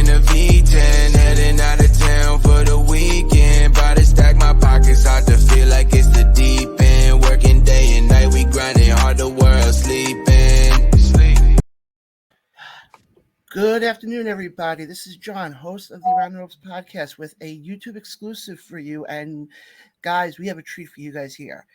in a V10, heading out of town for the weekend. About to stack my pockets, hard to feel like it's the deep end. Working day and night, we grinding hard, the world sleeping. Good afternoon, everybody. This is John, host of the Around the Ropes podcast, with a YouTube exclusive for you. And guys, we have a treat for you guys here.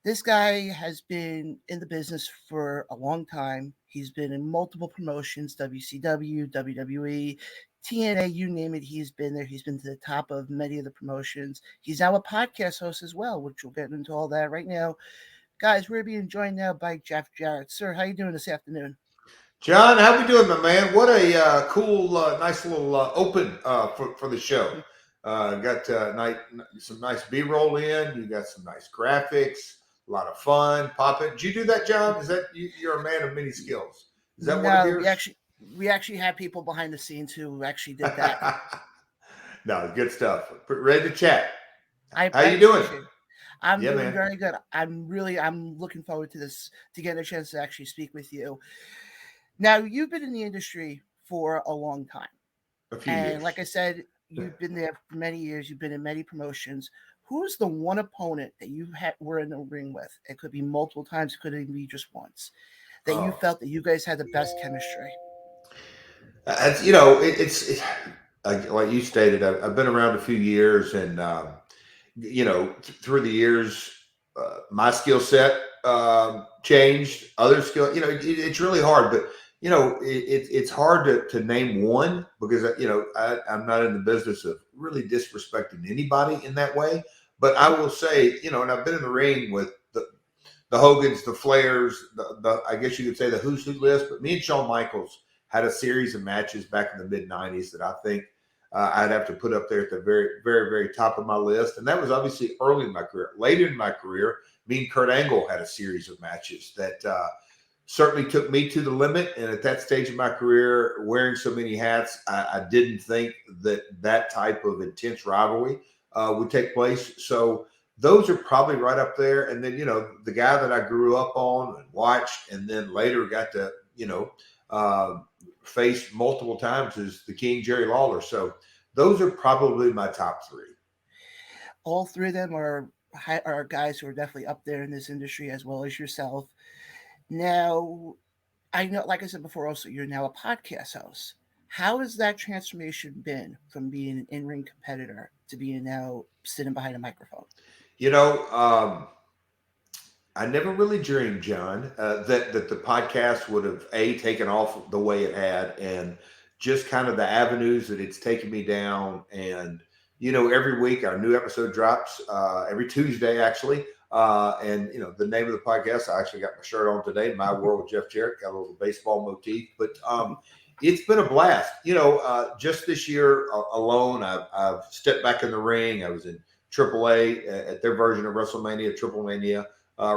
This guy has been in the business for a long time. He's been in multiple promotions, WCW, WWE, TNA, you name it. He's been there. He's been to the top of many of the promotions. He's now a podcast host as well, which we'll get into all that right now. Guys, we're being joined now by Jeff Jarrett. Sir, how you doing this afternoon? John, how we doing, my man? What a cool, nice little open for the show. Got some nice B-roll in. You got some nice graphics, a lot of fun. Pop it. Did you do that, John? Is that you're a man of many skills? Is that what it is? We actually had people behind the scenes who actually did that. No, good stuff. Ready to chat. How you doing? I'm doing very good. I'm looking forward to this, to get a chance to actually speak with you. Now, you've been in the industry for a long time. A few years. Like I said, you've been there for many years. You've been in many promotions. Who's the one opponent that you were in the ring with? It could be multiple times. It could even be just once. That you felt that you guys had the best chemistry. It's like you stated. I've been around a few years, and through the years, my skill set changed. Other skill, it's really hard, but it's hard to name one, because I'm not in the business of really disrespecting anybody in that way. But I will say, and I've been in the ring with the Hogans, the Flairs, the I guess you could say the who's who list. But me and Shawn Michaels had a series of matches back in the mid '90s that I think I'd have to put up there at the very, very, very top of my list. And that was obviously early in my career. Later in my career, me and Kurt Angle had a series of matches that certainly took me to the limit. And at that stage of my career, wearing so many hats, I didn't think that type of intense rivalry would take place. So those are probably right up there. And then, the guy that I grew up on and watched, and then later got to, face multiple times, is the King, Jerry Lawler. So those are probably my top three. All three of them are guys who are definitely up there in this industry, as well as yourself. Now, I know, like I said before, also, you're now a podcast host. How has that transformation been from being an in-ring competitor to being now sitting behind a microphone? I never really dreamed, John, that the podcast would have taken off the way it had, and just kind of the avenues that it's taken me down. And every week our new episode drops, every Tuesday actually. And the name of the podcast, I actually got my shirt on today, My World with Jeff Jarrett, got a little baseball motif, but it's been a blast. Just this year alone, I've stepped back in the ring. I was in AAA at their version of WrestleMania, Triple Mania,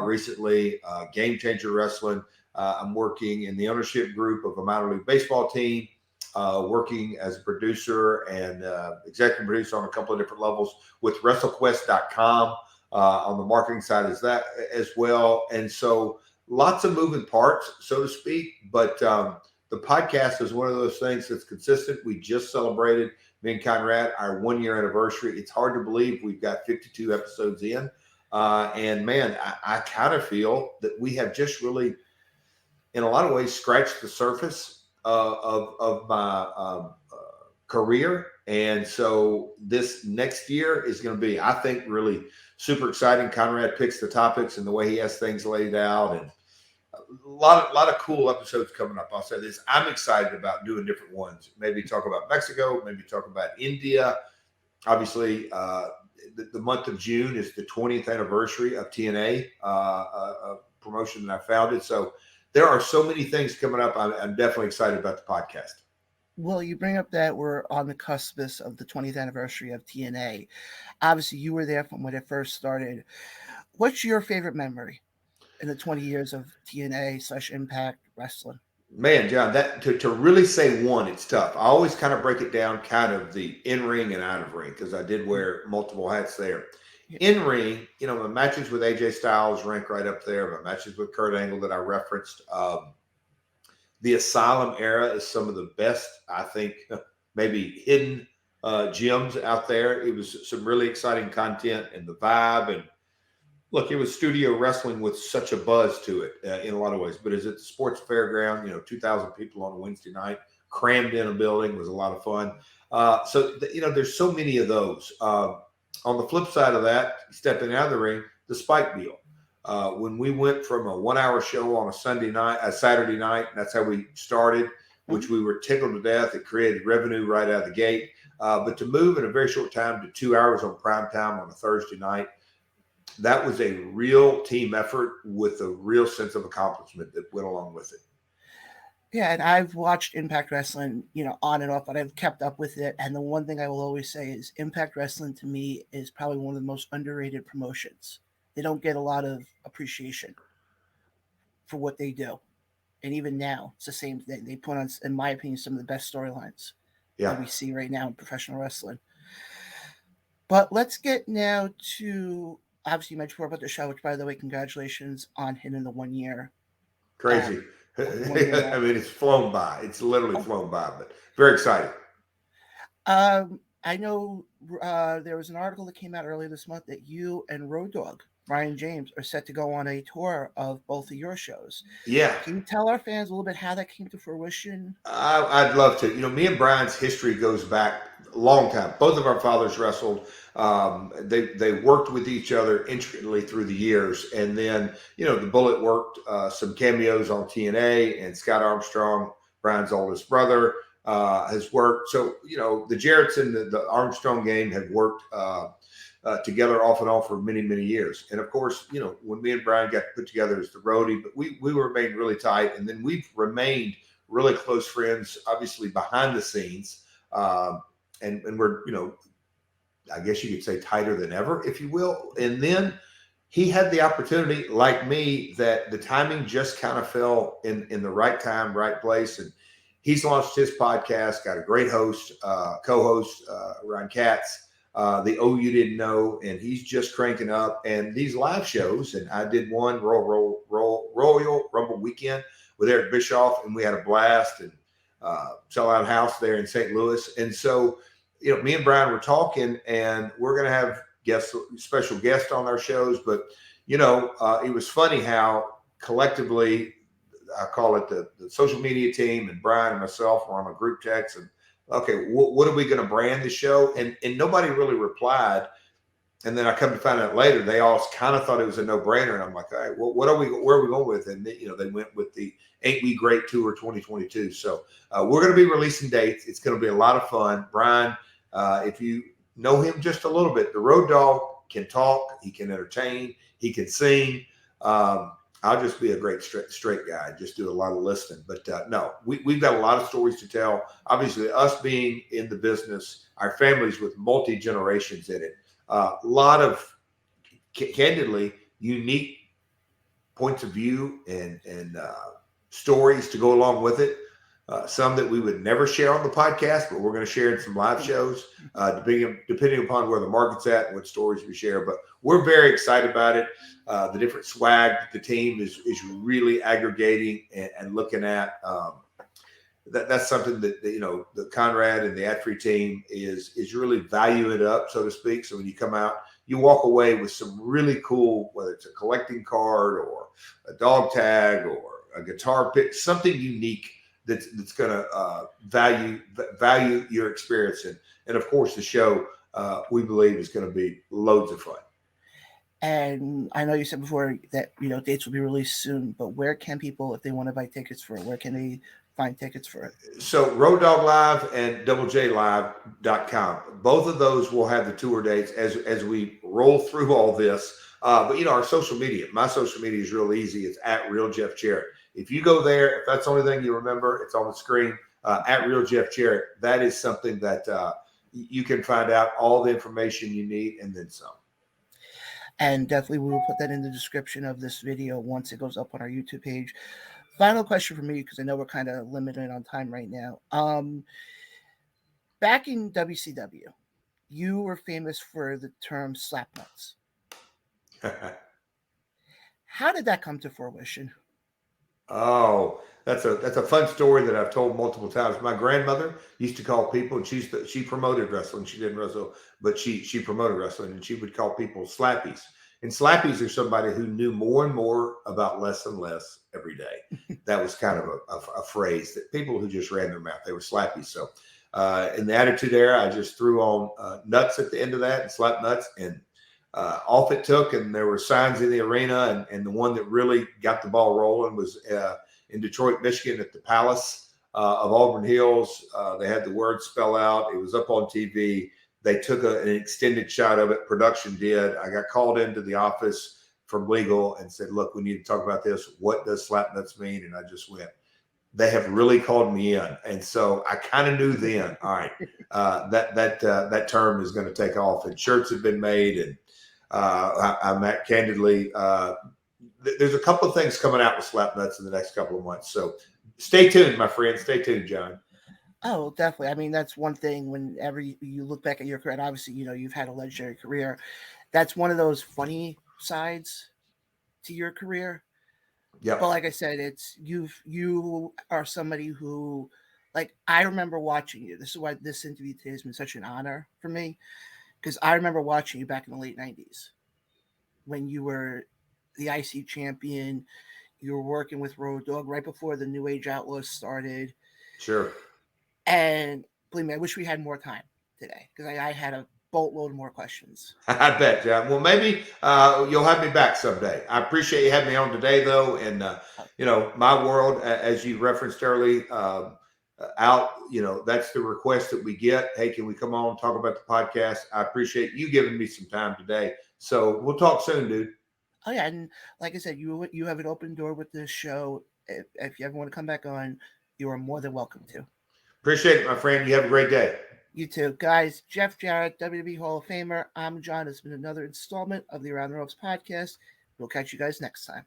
recently, Game Changer Wrestling. I'm working in the ownership group of a minor league baseball team, working as a producer and executive producer on a couple of different levels with WrestleQuest.com on the marketing side as well. And so lots of moving parts, so to speak. But the podcast is one of those things that's consistent. We just celebrated, me and Conrad, our 1-year anniversary. It's hard to believe we've got 52 episodes in. And man, I kind of feel that we have just really, in a lot of ways, scratched the surface of my career. And so this next year is going to be, I think, really super exciting. Conrad picks the topics and the way he has things laid out, and a lot of cool episodes coming up. I'll say this: I'm excited about doing different ones. Maybe talk about Mexico, maybe talk about India. Obviously, the month of June is the 20th anniversary of TNA, a promotion that I founded. So there are so many things coming up. I'm definitely excited about the podcast. Well, you bring up that we're on the cusp of the 20th anniversary of TNA. Obviously, you were there from when it first started. What's your favorite memory in the 20 years of TNA/Impact Wrestling? Man, John, that to really say one, it's tough. I always kind of break it down, kind of the in-ring and out-of-ring, because I did wear multiple hats there. In-ring, my matches with AJ Styles rank right up there. My matches with Kurt Angle that I referenced. The Asylum era is some of the best, I think, maybe hidden gems out there. It was some really exciting content and the vibe. And look, it was studio wrestling with such a buzz to it in a lot of ways. But is it the sports fairground? 2,000 people on a Wednesday night crammed in a building was a lot of fun. There's so many of those. On the flip side of that, stepping out of the ring, the Spike deal. When we went from a 1-hour show on a Saturday night, that's how we started, which we were tickled to death. It created revenue right out of the gate. But to move in a very short time to 2 hours on prime time on a Thursday night, that was a real team effort with a real sense of accomplishment that went along with it. Yeah, and I've watched Impact Wrestling, on and off, but I've kept up with it. And the one thing I will always say is Impact Wrestling to me is probably one of the most underrated promotions. They don't get a lot of appreciation for what they do. And even now, it's the same thing. They put on, in my opinion, some of the best storylines that we see right now in professional wrestling. But let's get now to, obviously you mentioned before about the show, which, by the way, congratulations on hitting the 1 year. Crazy. I mean, it's flown by. It's literally flown by, but very exciting. I know there was an article that came out earlier this month that you and Road Dogg, Brian James, are set to go on a tour of both of your shows. Yeah. Can you tell our fans a little bit how that came to fruition? I'd love to. Me and Brian's history goes back a long time. Both of our fathers wrestled. They worked with each other intricately through the years. And then, the Bullet worked some cameos on TNA, and Scott Armstrong, Brian's oldest brother, has worked. So, the Jarretts and the Armstrong game have worked together off and on for many, many years. And of course, when me and Brian got put together as the roadie, but we remained really tight. And then we've remained really close friends, obviously behind the scenes. And we're, I guess you could say tighter than ever, if you will. And then he had the opportunity, like me, that the timing just kind of fell in the right time, right place. And he's launched his podcast, got a great host, co-host, Ryan Katz, the Oh You Didn't Know, and he's just cranking up. And these live shows, and I did one Royal Rumble weekend with Eric Bischoff, and we had a blast and sell out house there in St. Louis. And so, me and Brian were talking, and we're going to have special guests on our shows. But, it was funny how collectively, I call it the social media team, and Brian and myself were on a group text, and okay, what are we going to brand the show? And nobody really replied. And then I come to find out later, they all kind of thought it was a no-brainer. And I'm like, all right, well, where are we going with? And they went with the Ain't We Great Tour 2022. So we're going to be releasing dates. It's going to be a lot of fun. Brian, if you know him just a little bit, the Road Dogg can talk, he can entertain, he can sing. I'll just be a great straight guy, just do a lot of listening. But no, we've got a lot of stories to tell. Obviously, us being in the business, our families with multi-generations in it, a lot of, candidly, unique points of view and stories to go along with it. Some that we would never share on the podcast, but we're going to share in some live shows, depending upon where the market's at and what stories we share. But we're very excited about it. The different swag that the team is really aggregating and looking at. That's something that the Conrad and the Ad-Free team is really valuing it up, so to speak. So when you come out, you walk away with some really cool, whether it's a collecting card or a dog tag or a guitar pick, something unique that's going to value your experience. And of course, the show, we believe, is going to be loads of fun. And I know you said before that, dates will be released soon, but where can people, if they want to buy tickets for it, where can they find tickets for it? So Road Dogg Live and doublejlive.com. Both of those will have the tour dates as we roll through all this. But our social media, my social media is real easy. It's at Real Jeff Jarrett. If you go there, if that's the only thing you remember, it's on the screen, at Real Jeff Jarrett. That is something that you can find out all the information you need and then some. And definitely we will put that in the description of this video once it goes up on our YouTube page. Final question for me, because I know we're kind of limited on time right now. Back in WCW, you were famous for the term Slappnutz. How did that come to fruition? Oh, that's a fun story that I've told multiple times. My grandmother used to call people, and she promoted wrestling. She didn't wrestle, but she promoted wrestling, and she would call people slappies. And slappies are somebody who knew more and more about less and less every day. That was kind of a phrase that people who just ran their mouth, they were slappies. So, in the Attitude Era, I just threw on nuts at the end of that and slap nuts, and off it took. And there were signs in the arena, and the one that really got the ball rolling was in Detroit, Michigan, at the Palace of Auburn Hills. They had the word spell out. It was up on TV. They took an extended shot of it. Production did. I got called into the office from legal and said, "Look, we need to talk about this. What does Slappnutz mean?" And I just went, "They have really called me in." And so I kind of knew then, all right, that term is going to take off, and shirts have been made. And I'm at candidly, there's a couple of things coming out with Slappnutz in the next couple of months. So stay tuned, my friend. Stay tuned, John. Oh, definitely. I mean, that's one thing whenever you look back at your career, and obviously, you've had a legendary career. That's one of those funny sides to your career. Yep. But like I said, you are somebody who, like, I remember watching you. This is why this interview today has been such an honor for me, because I remember watching you back in the late 90s when you were the IC champion. You were working with Road Dogg right before the New Age Outlaws started. Sure. And believe me, I wish we had more time today, because I had a boatload more questions. I bet, John. Well, maybe you'll have me back someday. I appreciate you having me on today, though. And, my world, as you referenced early, that's the request that we get. Hey, can we come on and talk about the podcast? I appreciate you giving me some time today. So we'll talk soon, dude. Oh yeah, and like I said, you have an open door with this show. If you ever want to come back on, you are more than welcome to. Appreciate it, my friend. You have a great day. You too. Guys, Jeff Jarrett, WWE Hall of Famer. I'm John. It's been another installment of the Around the Ropes podcast. We'll catch you guys next time.